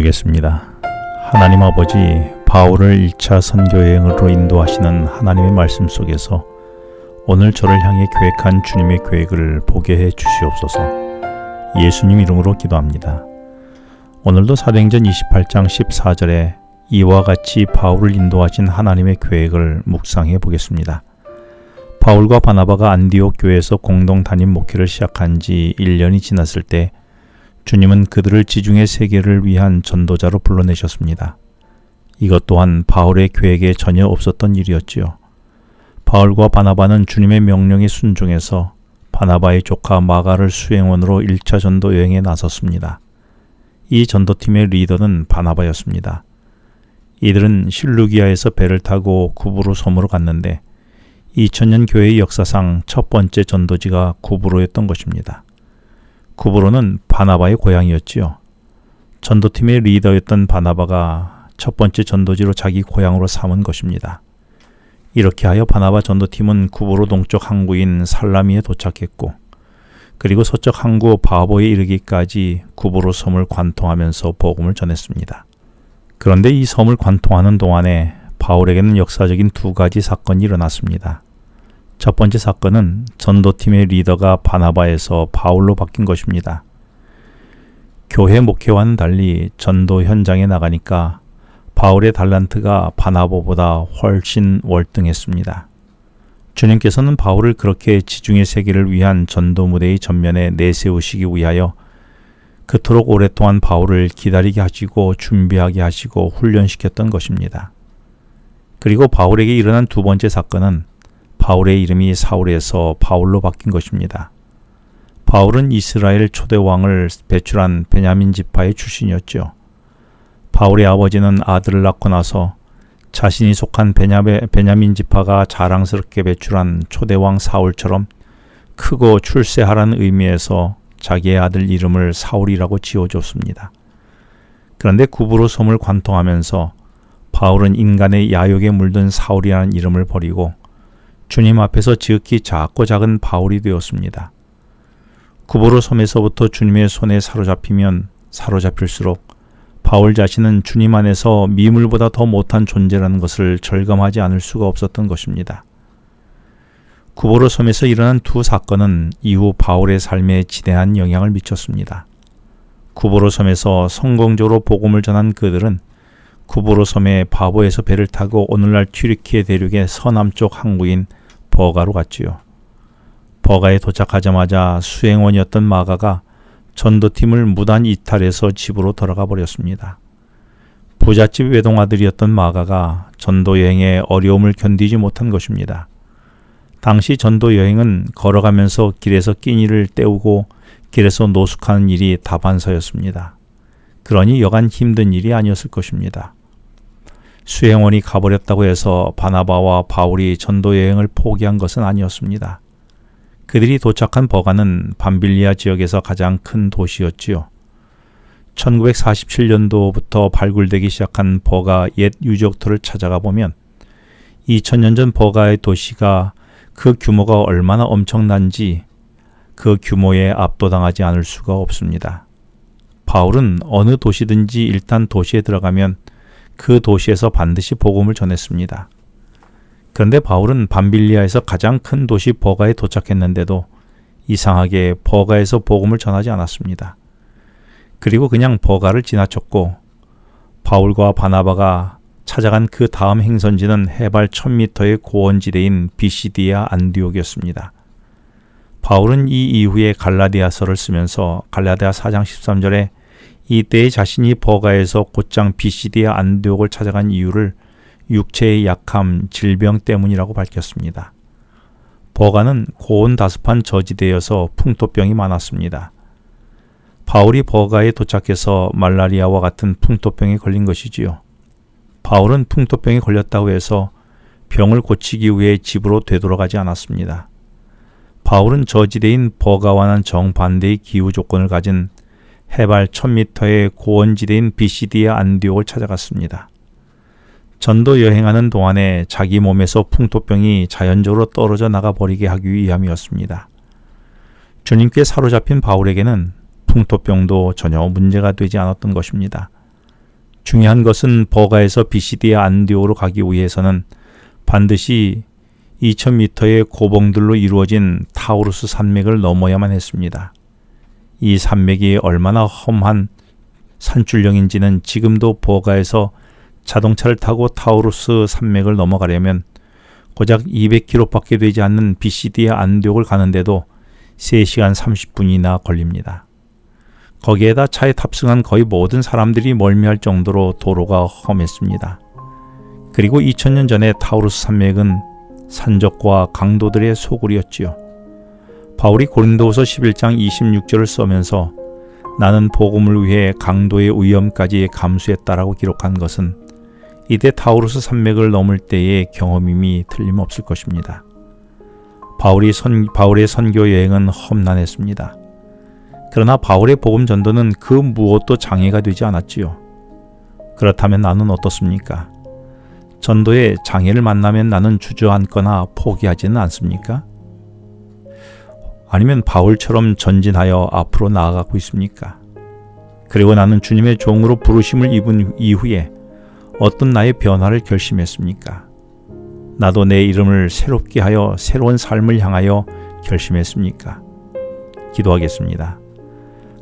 기도하겠습니다. 하나님 아버지, 바울을 1차 선교여행으로 인도하시는 하나님의 말씀 속에서 오늘 저를 향해 계획한 주님의 계획을 보게 해 주시옵소서. 예수님 이름으로 기도합니다. 오늘도 사도행전 28장 14절에 이와 같이 바울을 인도하신 하나님의 계획을 묵상해 보겠습니다. 바울과 바나바가 안디옥 교회에서 공동 담임 목회를 시작한 지 1년이 지났을 때 주님은 그들을 지중해 세계를 위한 전도자로 불러내셨습니다. 이것 또한 바울의 계획에 전혀 없었던 일이었지요. 바울과 바나바는 주님의 명령에 순종해서 바나바의 조카 마가를 수행원으로 1차 전도 여행에 나섰습니다. 이 전도팀의 리더는 바나바였습니다. 이들은 실루기아에서 배를 타고 구브로 섬으로 갔는데 2000년 교회의 역사상 첫 번째 전도지가 구브로였던 것입니다. 구브로는 바나바의 고향이었지요. 전도팀의 리더였던 바나바가 첫 번째 전도지로 자기 고향으로 삼은 것입니다. 이렇게 하여 바나바 전도팀은 구브로 동쪽 항구인 살라미에 도착했고, 그리고 서쪽 항구 바보에 이르기까지 구브로 섬을 관통하면서 복음을 전했습니다. 그런데 이 섬을 관통하는 동안에 바울에게는 역사적인 두 가지 사건이 일어났습니다. 첫 번째 사건은 전도팀의 리더가 바나바에서 바울로 바뀐 것입니다. 교회 목회와는 달리 전도 현장에 나가니까 바울의 달란트가 바나바보다 훨씬 월등했습니다. 주님께서는 바울을 그렇게 지중해 세계를 위한 전도 무대의 전면에 내세우시기 위하여 그토록 오랫동안 바울을 기다리게 하시고 준비하게 하시고 훈련시켰던 것입니다. 그리고 바울에게 일어난 두 번째 사건은 바울의 이름이 사울에서 바울로 바뀐 것입니다. 바울은 이스라엘 초대 왕을 배출한 베냐민 지파의 출신이었죠. 바울의 아버지는 아들을 낳고 나서 자신이 속한 베냐민 지파가 자랑스럽게 배출한 초대 왕 사울처럼 크고 출세하라는 의미에서 자기의 아들 이름을 사울이라고 지어줬습니다. 그런데 구브로 섬을 관통하면서 바울은 인간의 야욕에 물든 사울이라는 이름을 버리고 주님 앞에서 지극히 작고 작은 바울이 되었습니다. 구브로 섬에서부터 주님의 손에 사로잡히면 사로잡힐수록 바울 자신은 주님 안에서 미물보다 더 못한 존재라는 것을 절감하지 않을 수가 없었던 것입니다. 구브로 섬에서 일어난 두 사건은 이후 바울의 삶에 지대한 영향을 미쳤습니다. 구브로 섬에서 성공적으로 복음을 전한 그들은 구브로 섬의 바보에서 배를 타고 오늘날 튀르키예 대륙의 서남쪽 항구인 버가로 갔지요. 버가에 도착하자마자 수행원이었던 마가가 전도팀을 무단 이탈해서 집으로 돌아가 버렸습니다. 부잣집 외동아들이었던 마가가 전도 여행에 어려움을 견디지 못한 것입니다. 당시 전도 여행은 걸어가면서 길에서 끼니를 때우고 길에서 노숙하는 일이 다반사였습니다. 그러니 여간 힘든 일이 아니었을 것입니다. 수행원이 가버렸다고 해서 바나바와 바울이 전도 여행을 포기한 것은 아니었습니다. 그들이 도착한 버가는 밤빌리아 지역에서 가장 큰 도시였지요. 1947년도부터 발굴되기 시작한 버가 옛 유적터를 찾아가 보면 2000년 전 버가의 도시가 그 규모가 얼마나 엄청난지 그 규모에 압도당하지 않을 수가 없습니다. 바울은 어느 도시든지 일단 도시에 들어가면 그 도시에서 반드시 복음을 전했습니다. 그런데 바울은 밤빌리아에서 가장 큰 도시 버가에 도착했는데도 이상하게 버가에서 복음을 전하지 않았습니다. 그리고 그냥 버가를 지나쳤고 바울과 바나바가 찾아간 그 다음 행선지는 해발 1000m의 고원지대인 비시디아 안디옥이었습니다. 바울은 이 이후에 갈라디아서를 쓰면서 갈라디아 4장 13절에 이때에 자신이 버가에서 곧장 비시디아 안디옥을 찾아간 이유를 육체의 약함, 질병 때문이라고 밝혔습니다. 버가는 고온다습한 저지대여서 풍토병이 많았습니다. 바울이 버가에 도착해서 말라리아와 같은 풍토병에 걸린 것이지요. 바울은 풍토병에 걸렸다고 해서 병을 고치기 위해 집으로 되돌아가지 않았습니다. 바울은 저지대인 버가와는 정반대의 기후 조건을 가진 해발 1000m의 고원지대인 비시디아 안디옥을 찾아갔습니다. 전도 여행하는 동안에 자기 몸에서 풍토병이 자연적으로 떨어져 나가버리게 하기 위함이었습니다. 주님께 사로잡힌 바울에게는 풍토병도 전혀 문제가 되지 않았던 것입니다. 중요한 것은 버가에서 비시디아 안디옥으로 가기 위해서는 반드시 2000m의 고봉들로 이루어진 타우루스 산맥을 넘어야만 했습니다. 이 산맥이 얼마나 험한 산줄령인지는 지금도 버가에서 자동차를 타고 타우루스 산맥을 넘어가려면 고작 200km밖에 되지 않는 비시디아 안디옥을 가는데도 3시간 30분이나 걸립니다. 거기에다 차에 탑승한 거의 모든 사람들이 멀미할 정도로 도로가 험했습니다. 그리고 2000년 전에 타우루스 산맥은 산적과 강도들의 소굴이었지요. 바울이 고린도후서 11장 26절을 써면서 나는 복음을 위해 강도의 위험까지 감수했다라고 기록한 것은 이때 타우루스 산맥을 넘을 때의 경험임이 틀림없을 것입니다. 바울의 선교 여행은 험난했습니다. 그러나 바울의 복음 전도는 그 무엇도 장애가 되지 않았지요. 그렇다면 나는 어떻습니까? 전도에 장애를 만나면 나는 주저앉거나 포기하지는 않습니까? 아니면 바울처럼 전진하여 앞으로 나아가고 있습니까? 그리고 나는 주님의 종으로 부르심을 입은 이후에 어떤 나의 변화를 결심했습니까? 나도 내 이름을 새롭게 하여 새로운 삶을 향하여 결심했습니까? 기도하겠습니다.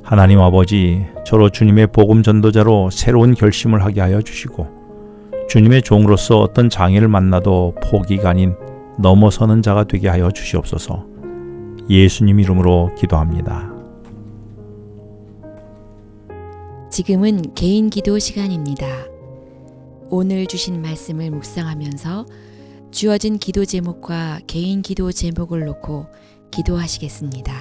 하나님 아버지, 저로 주님의 복음 전도자로 새로운 결심을 하게 하여 주시고 주님의 종으로서 어떤 장애를 만나도 포기가 아닌 넘어서는 자가 되게 하여 주시옵소서. 예수님 이름으로 기도합니다. 지금은 개인 기도 시간입니다. 오늘 주신 말씀을 묵상하면서 주어진 기도 제목과 개인 기도 제목을 놓고 기도하시겠습니다.